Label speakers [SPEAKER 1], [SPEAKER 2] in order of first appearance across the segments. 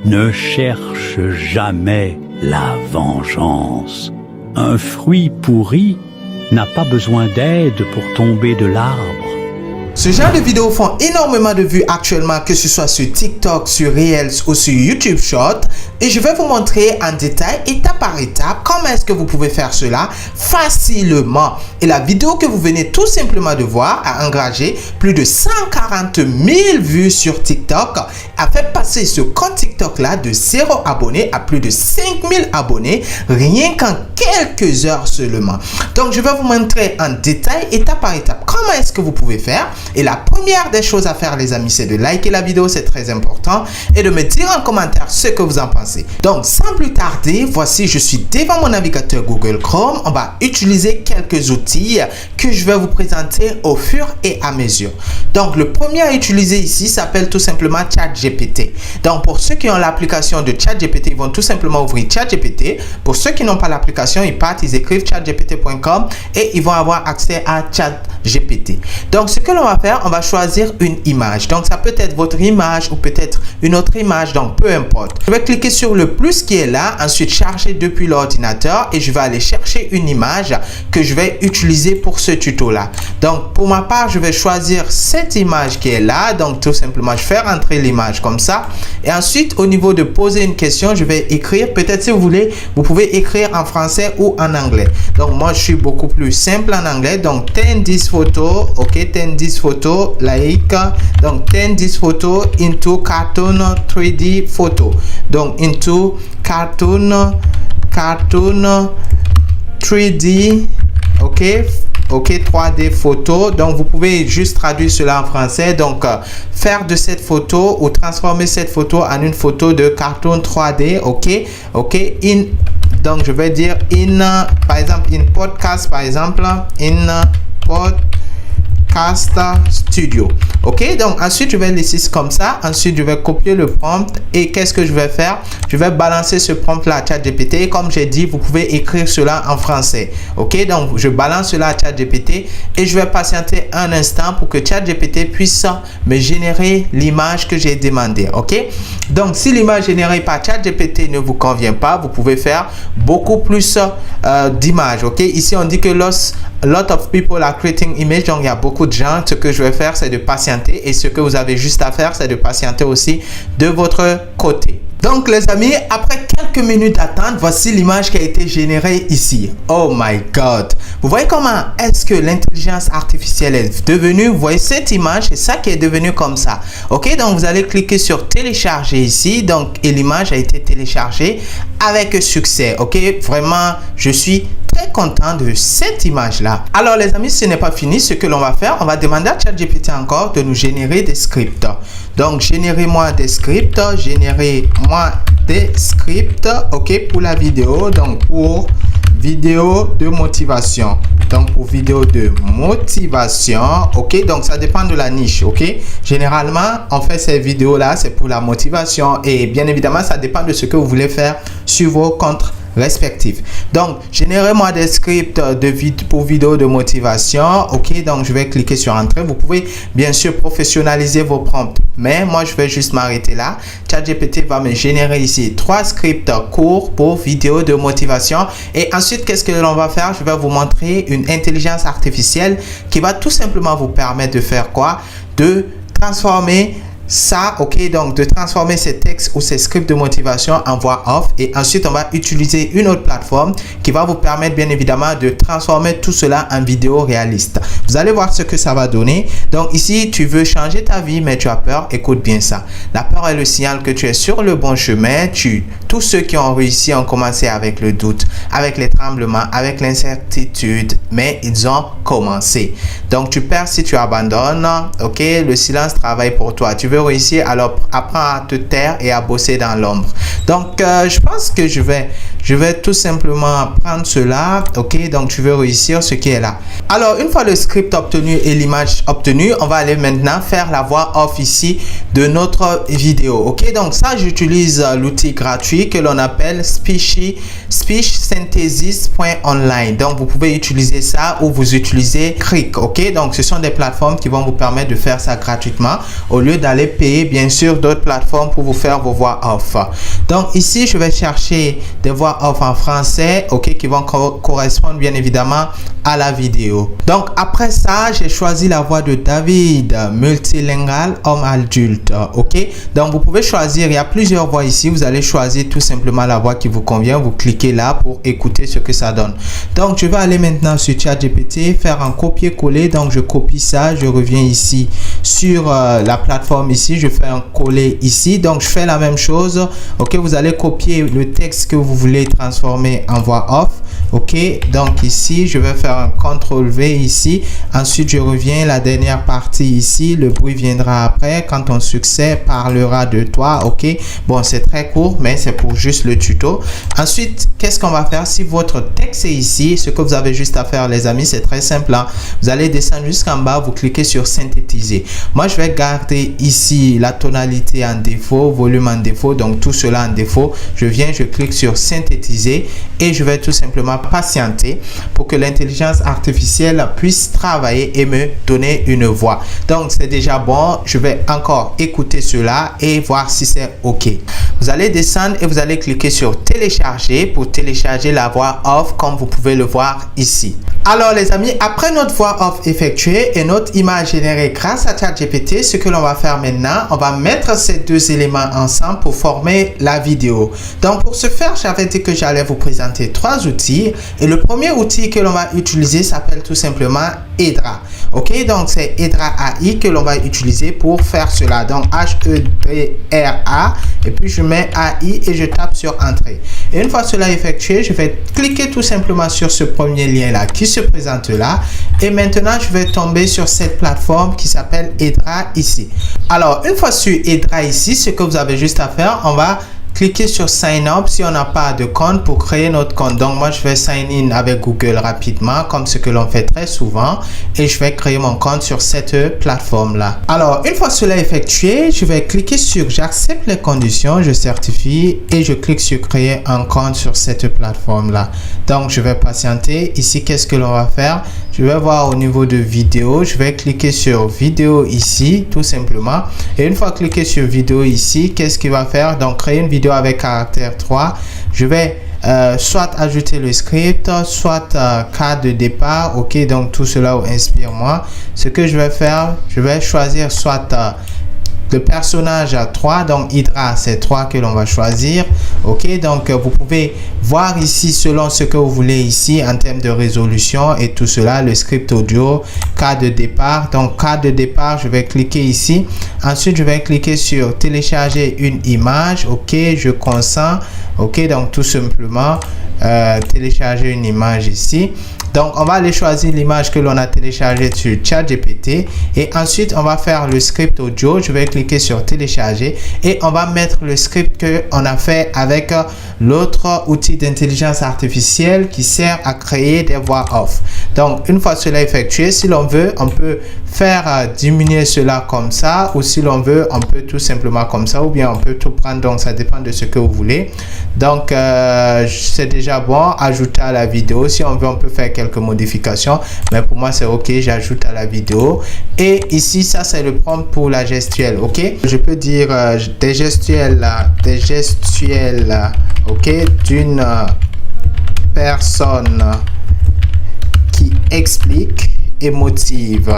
[SPEAKER 1] Ne cherche jamais la vengeance. Un fruit pourri n'a pas besoin d'aide pour tomber de l'arbre.
[SPEAKER 2] Ce genre de vidéos font énormément de vues actuellement, que ce soit sur TikTok, sur Reels ou sur YouTube Short. Et je vais vous montrer en détail, étape par étape, comment est-ce que vous pouvez faire cela facilement. Et la vidéo que vous venez tout simplement de voir a engagé plus de 140 000 vues sur TikTok, a fait passer ce compte TikTok là de 0 abonnés à plus de 5 000 abonnés, rien qu'en quelques heures seulement. Donc je vais vous montrer en détail, étape par étape, comment est-ce que vous pouvez faire. Et la première des choses à faire, les amis, c'est de liker la vidéo, c'est très important, et de me dire en commentaire ce que vous en pensez. Donc, sans plus tarder, voici, je suis devant mon navigateur Google Chrome. On va utiliser quelques outils que je vais vous présenter au fur et à mesure. Donc, le premier à utiliser ici s'appelle tout simplement ChatGPT. Donc, pour ceux qui ont l'application de ChatGPT, ils vont tout simplement ouvrir ChatGPT. Pour ceux qui n'ont pas l'application, ils partent, ils écrivent chatgpt.com et ils vont avoir accès à ChatGPT. Donc, ce que l'on va faire, on va choisir une image. Donc, ça peut être votre image ou peut-être une autre image. Donc, peu importe. Je vais cliquer sur le plus qui est là. Ensuite, charger depuis l'ordinateur et je vais aller chercher une image que je vais utiliser pour ce tuto-là. Donc, pour ma part, je vais choisir cette image qui est là. Donc, tout simplement, je fais rentrer l'image comme ça. Et ensuite, au niveau de poser une question, je vais écrire. Peut-être si vous voulez, vous pouvez écrire en français ou en anglais. Donc, moi, je suis beaucoup plus simple en anglais. Donc, 10 this photo. OK, 10 this photo like. Donc 10 this photo into cartoon 3D photo. Donc into cartoon 3D. OK, 3D photo. Donc vous pouvez juste traduire cela en français. Donc faire de cette photo ou transformer cette photo en une photo de cartoon 3D. OK, donc je vais dire par exemple in podcast, par exemple in podcast studio. OK, donc ensuite je vais laisser comme ça. Ensuite je vais copier le prompt et qu'est-ce que je vais faire? Je vais balancer ce prompt là à ChatGPT et comme j'ai dit, vous pouvez écrire cela en français. OK, donc je balance cela à ChatGPT et je vais patienter un instant pour que ChatGPT puisse me générer l'image que j'ai demandé. OK, donc si l'image générée par ChatGPT ne vous convient pas, vous pouvez faire beaucoup plus d'images. OK, ici on dit que lot of people are creating image, donc il y a beaucoup de gens. Ce que je vais faire, c'est de patienter et ce que vous avez juste à faire, c'est de patienter aussi de votre côté. Donc les amis, après quelques minutes d'attente, voici l'image qui a été générée ici. Oh my god! Vous voyez comment est-ce que l'intelligence artificielle est devenue? Vous voyez cette image, c'est ça qui est devenu comme ça. OK, donc vous allez cliquer sur télécharger ici. Donc, et l'image a été téléchargée avec succès. OK, vraiment, je suis très content de cette image là. Alors les amis, ce n'est pas fini. Ce que l'on va faire, on va demander à ChatGPT encore de nous générer des scripts. Donc générez-moi des scripts, OK, pour la vidéo. Donc pour vidéo de motivation. Donc pour vidéo de motivation, OK, donc ça dépend de la niche. OK, généralement on fait ces vidéos là, c'est pour la motivation et bien évidemment ça dépend de ce que vous voulez faire sur vos comptes respectifs. Donc générez-moi des scripts pour vidéo de motivation. OK, donc je vais cliquer sur entrée. Vous pouvez bien sûr professionnaliser vos prompts, mais moi je vais juste m'arrêter là. ChatGPT va me générer ici 3 scripts courts pour vidéo de motivation et ensuite qu'est-ce que l'on va faire? Je vais vous montrer une intelligence artificielle qui va tout simplement vous permettre de faire quoi? De transformer ça, OK, donc de transformer ces textes ou ces scripts de motivation en voix off et ensuite on va utiliser une autre plateforme qui va vous permettre bien évidemment de transformer tout cela en vidéo réaliste. Vous allez voir ce que ça va donner. Donc ici, tu veux changer ta vie mais tu as peur, écoute bien ça. La peur est le signal que tu es sur le bon chemin. Tous ceux qui ont réussi ont commencé avec le doute, avec les tremblements, avec l'incertitude, mais ils ont commencé. Donc tu perds si tu abandonnes. OK, le silence travaille pour toi. Tu veux réussir, alors apprends à te taire et à bosser dans l'ombre. Donc je pense que je vais je vais tout simplement prendre cela, ok, donc je veux réussir ce qui est là. Alors une fois le script obtenu et l'image obtenue, on va aller maintenant faire la voix off ici de notre vidéo, ok. Donc ça, j'utilise l'outil gratuit que l'on appelle speechsynthesis.online. donc vous pouvez utiliser ça ou vous utilisez Crick, ok. Donc ce sont des plateformes qui vont vous permettre de faire ça gratuitement au lieu d'aller payer bien sûr d'autres plateformes pour vous faire vos voix off. Donc ici je vais chercher des voix off en français, ok, qui vont correspondre bien évidemment à la vidéo. Donc après ça, j'ai choisi la voix de David, multilingual, homme adulte, ok. Donc vous pouvez choisir, il y a plusieurs voix ici, vous allez choisir tout simplement la voix qui vous convient, vous cliquez là pour écouter ce que ça donne. Donc je vais aller maintenant sur ChatGPT, faire un copier-coller. Donc je copie ça, je reviens ici sur la plateforme ici, je fais un coller ici, donc je fais la même chose, ok. Vous allez copier le texte que vous voulez transformer en voix off, ok. Donc ici je vais faire un CTRL V ici, ensuite je reviens, la dernière partie ici, le bruit viendra après, quand ton succès parlera de toi, ok. Bon, c'est très court mais c'est pour juste le tuto. Ensuite, qu'est-ce qu'on va faire? Si votre texte est ici, ce que vous avez juste à faire les amis, c'est très simple, hein. Vous allez descendre jusqu'en bas, vous cliquez sur synthétiser. Moi je vais garder ici la tonalité en défaut, volume en défaut, donc tout cela en défaut. Je viens, je clique sur synthétiser et je vais tout simplement patienter pour que l'intelligence artificielle puisse travailler et me donner une voix. Donc c'est déjà bon, je vais encore écouter cela et voir si c'est ok. Vous allez descendre et vous allez cliquer sur télécharger pour télécharger la voix off comme vous pouvez le voir ici. Alors les amis, après notre voix off effectuée et notre image générée grâce à ChatGPT, ce que l'on va faire maintenant, on va mettre ces deux éléments ensemble pour former la vidéo. Donc pour ce faire, j'avais dit que j'allais vous présenter trois outils et le premier outil que l'on va utiliser s'appelle tout simplement Hedra. Ok, donc c'est Hedra AI que l'on va utiliser pour faire cela. Donc H-E-D-R-A et puis je mets AI et je tape sur entrée. Et une fois cela effectué, je vais cliquer tout simplement sur ce premier lien là qui se présente là et maintenant je vais tomber sur cette plateforme qui s'appelle Hedra ici. Alors une fois sur Hedra ici, ce que vous avez juste à faire, on va cliquez sur Sign Up si on n'a pas de compte pour créer notre compte. Donc moi je vais sign in avec Google rapidement comme ce que l'on fait très souvent et je vais créer mon compte sur cette plateforme là. Alors une fois cela effectué, je vais cliquer sur j'accepte les conditions, je certifie et je clique sur créer un compte sur cette plateforme là. Donc je vais patienter. Ici qu'est-ce que l'on va faire? Je vais voir au niveau de vidéo, je vais cliquer sur vidéo ici tout simplement et une fois cliqué sur vidéo ici, qu'est-ce qu'il va faire? Donc créer une vidéo avec caractère 3, je vais soit ajouter le script, soit cas de départ, ok. Donc tout cela inspire-moi. Ce que je vais faire, je vais choisir soit le personnage à 3, donc Hedra c'est 3 que l'on va choisir, ok. Donc vous pouvez voir ici selon ce que vous voulez ici en termes de résolution et tout cela, le script audio, cas de départ. Donc cas de départ, je vais cliquer ici, ensuite je vais cliquer sur télécharger une image, ok, je consens, ok. Donc tout simplement télécharger une image ici. Donc on va aller choisir l'image que l'on a téléchargée sur ChatGPT et ensuite on va faire le script audio. Je vais cliquer sur télécharger et on va mettre le script que on a fait avec l'autre outil d'intelligence artificielle qui sert à créer des voix off. Donc une fois cela effectué, si l'on veut, on peut faire diminuer cela comme ça ou si l'on veut, on peut tout simplement comme ça ou bien on peut tout prendre. Donc ça dépend de ce que vous voulez. Donc c'est déjà bon, ajouter à la vidéo. Si on veut, on peut faire quelques modifications, mais pour moi c'est ok, j'ajoute à la vidéo. Et ici ça c'est le prompt pour la gestuelle, ok. Je peux dire des gestuelles ok, d'une personne qui explique et motive,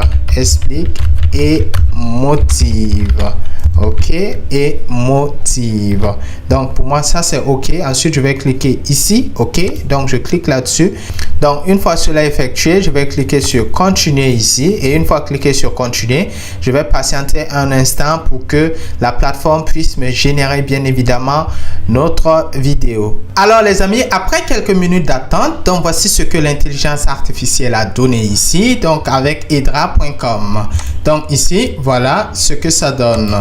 [SPEAKER 2] ok, et motive. Donc pour moi ça c'est ok. Ensuite je vais cliquer ici, ok. Donc je clique là-dessus. Donc une fois cela effectué, je vais cliquer sur continuer ici et une fois cliqué sur continuer, je vais patienter un instant pour que la plateforme puisse me générer bien évidemment notre vidéo. Alors les amis, après quelques minutes d'attente, donc voici ce que l'intelligence artificielle a donné ici, donc avec Hedra.com. Donc ici voilà ce que ça donne.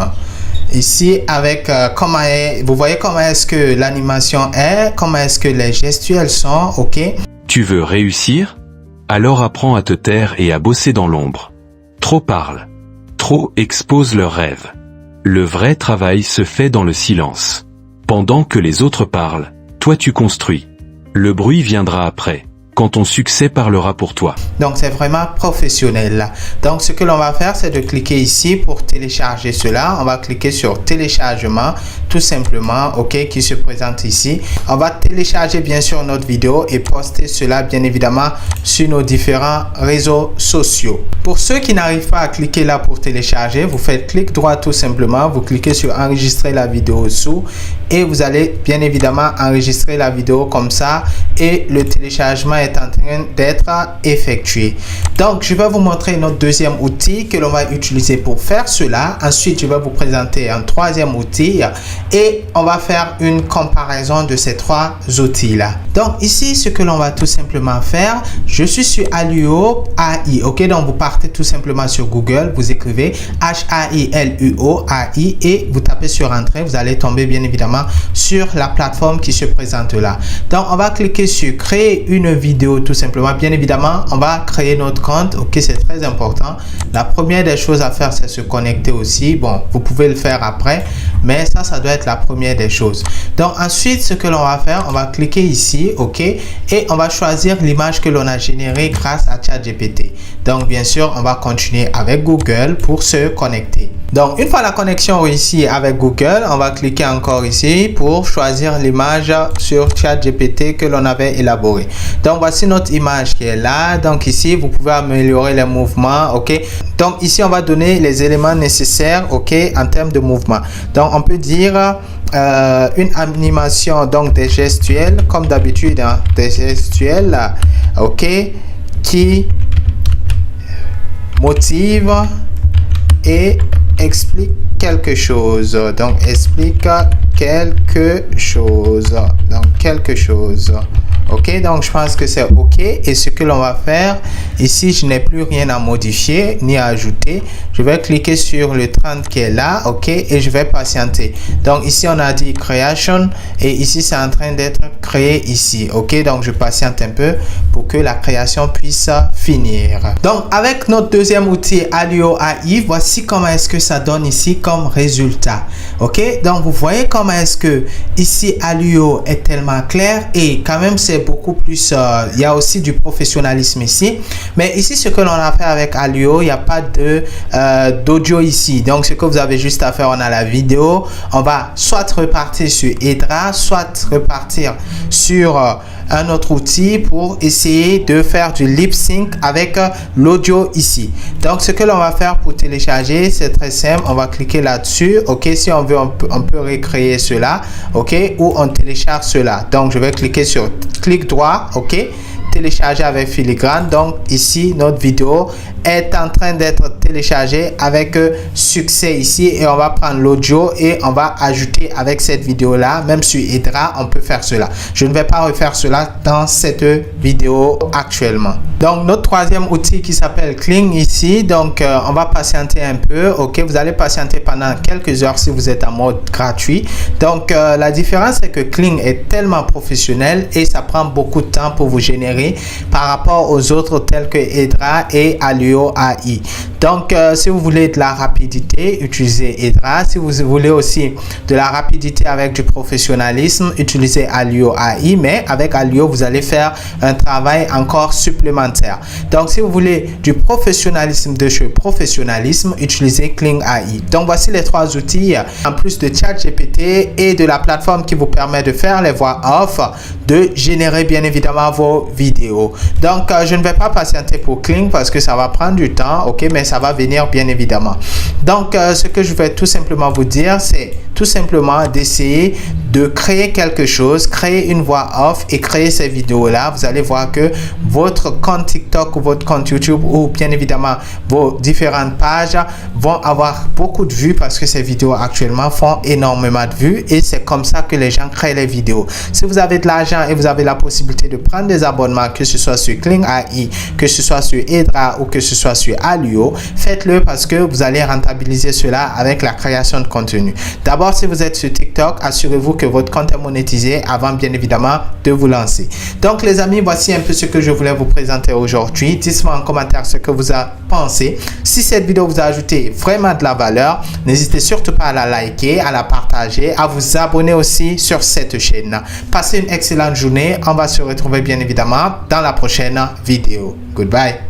[SPEAKER 2] ici avec vous voyez comment est-ce que l'animation est, comment est-ce que les gestuels sont, ok?
[SPEAKER 3] Tu veux réussir? Alors apprends à te taire et à bosser dans l'ombre. Trop parlent. Trop exposent leurs rêves. Le vrai travail se fait dans le silence. Pendant que les autres parlent, toi tu construis. Le bruit viendra après, quand ton succès parlera pour toi.
[SPEAKER 2] Donc c'est vraiment professionnel. Donc ce que l'on va faire, c'est de cliquer ici pour télécharger cela. On va cliquer sur téléchargement, tout simplement, ok, qui se présente ici. On va télécharger bien sûr notre vidéo et poster cela bien évidemment sur nos différents réseaux sociaux. Pour ceux qui n'arrivent pas à cliquer là pour télécharger, vous faites clic droit tout simplement, vous cliquez sur enregistrer la vidéo sous et vous allez bien évidemment enregistrer la vidéo comme ça et le téléchargement est en train d'être effectué. Donc je vais vous montrer notre deuxième outil que l'on va utiliser pour faire cela. Ensuite je vais vous présenter un troisième outil et on va faire une comparaison de ces trois outils là. Donc ici ce que l'on va tout simplement faire, je suis sur Haluo AI, ok, donc vous partez tout simplement sur Google, vous écrivez HAILUO AI et vous tapez sur entrée, vous allez tomber bien évidemment sur la plateforme qui se présente là. Donc on va cliquer sur créer une vidéo tout simplement. Bien évidemment on va créer notre compte, ok, c'est très important. La première des choses à faire c'est se connecter aussi. Bon, vous pouvez le faire après, mais ça doit être la première des choses. Donc ensuite ce que l'on va faire, on va cliquer ici, ok, et on va choisir l'image que l'on a générée grâce à ChatGPT. Donc bien sûr on va continuer avec Google pour se connecter. Donc une fois la connexion réussie avec Google, on va cliquer encore ici pour choisir l'image sur ChatGPT que l'on avait élaboré. Donc voici notre image qui est là. Donc ici vous pouvez améliorer les mouvements, ok. Donc ici on va donner les éléments nécessaires, ok, en termes de mouvement. Donc on peut dire une animation, donc des gestuels comme d'habitude, hein, des gestuels, ok, qui motive et explique quelque chose. Donc explique quelque chose. Donc quelque chose. Ok, donc je pense que c'est ok. Et ce que l'on va faire ici, je n'ai plus rien à modifier ni à ajouter. Je vais cliquer sur le 30 qui est là, ok, et je vais patienter. Donc ici on a dit creation et ici c'est en train d'être créé ici, ok. Donc je patiente un peu pour que la création puisse finir. Donc avec notre deuxième outil Haluo AI, voici comment est-ce que ça donne ici comme résultat, ok. Donc vous voyez comment est-ce que ici Haluo est tellement clair et quand même c'est beaucoup plus, il y a aussi du professionnalisme ici, mais ici ce que l'on a fait avec Haluo, il n'y a pas de d'audio ici. Donc ce que vous avez juste à faire, on a la vidéo, on va soit repartir sur Hedra, soit repartir sur un autre outil pour essayer de faire du lip sync avec l'audio ici. Donc ce que l'on va faire pour télécharger, c'est très simple, on va cliquer là-dessus, ok. Si on veut on peut recréer cela, ok, ou on télécharge cela. Donc je vais cliquer sur clic droit, ok, télécharger avec filigrane. Donc ici notre vidéo est en train d'être téléchargée avec succès ici et on va prendre l'audio et on va ajouter avec cette vidéo là. Même sur Hedra on peut faire cela. Je ne vais pas refaire cela dans cette vidéo actuellement. Donc notre troisième outil qui s'appelle Kling ici, donc on va patienter un peu, ok. Vous allez patienter pendant quelques heures si vous êtes en mode gratuit. Donc la différence c'est que Kling est tellement professionnel et ça prend beaucoup de temps pour vous générer par rapport aux autres tels que Hedra et Haluo AI. Donc si vous voulez de la rapidité, utilisez Hedra. Si vous voulez aussi de la rapidité avec du professionnalisme, utilisez Haluo AI, mais avec Haluo vous allez faire un travail encore supplémentaire. Donc si vous voulez du professionnalisme de chez professionnalisme, utilisez Kling AI. Donc voici les trois outils en plus de ChatGPT et de la plateforme qui vous permet de faire les voix off, de générer bien évidemment vos vidéos. Donc je ne vais pas patienter pour Kling parce que ça va prendre du temps, ok, mais ça va venir bien évidemment. Donc ce que je vais tout simplement vous dire, c'est tout simplement d'essayer de créer quelque chose, créer une voix off et créer ces vidéos-là. Vous allez voir que votre compte TikTok ou votre compte YouTube ou bien évidemment vos différentes pages vont avoir beaucoup de vues parce que ces vidéos actuellement font énormément de vues et c'est comme ça que les gens créent les vidéos. Si vous avez de l'argent et vous avez la possibilité de prendre des abonnements, que ce soit sur Kling AI, que ce soit sur Edra ou que ce soit sur Alio, faites-le parce que vous allez rentabiliser cela avec la création de contenu. D'abord, si vous êtes sur TikTok, assurez-vous que votre compte est monétisé avant bien évidemment de vous lancer. Donc les amis, voici un peu ce que je voulais vous présenter aujourd'hui. Dites-moi en commentaire ce que vous avez pensé. Si cette vidéo vous a ajouté vraiment de la valeur, n'hésitez surtout pas à la liker, à la partager, à vous abonner aussi sur cette chaîne. Passez une excellente journée. On va se retrouver bien évidemment dans la prochaine vidéo. Goodbye.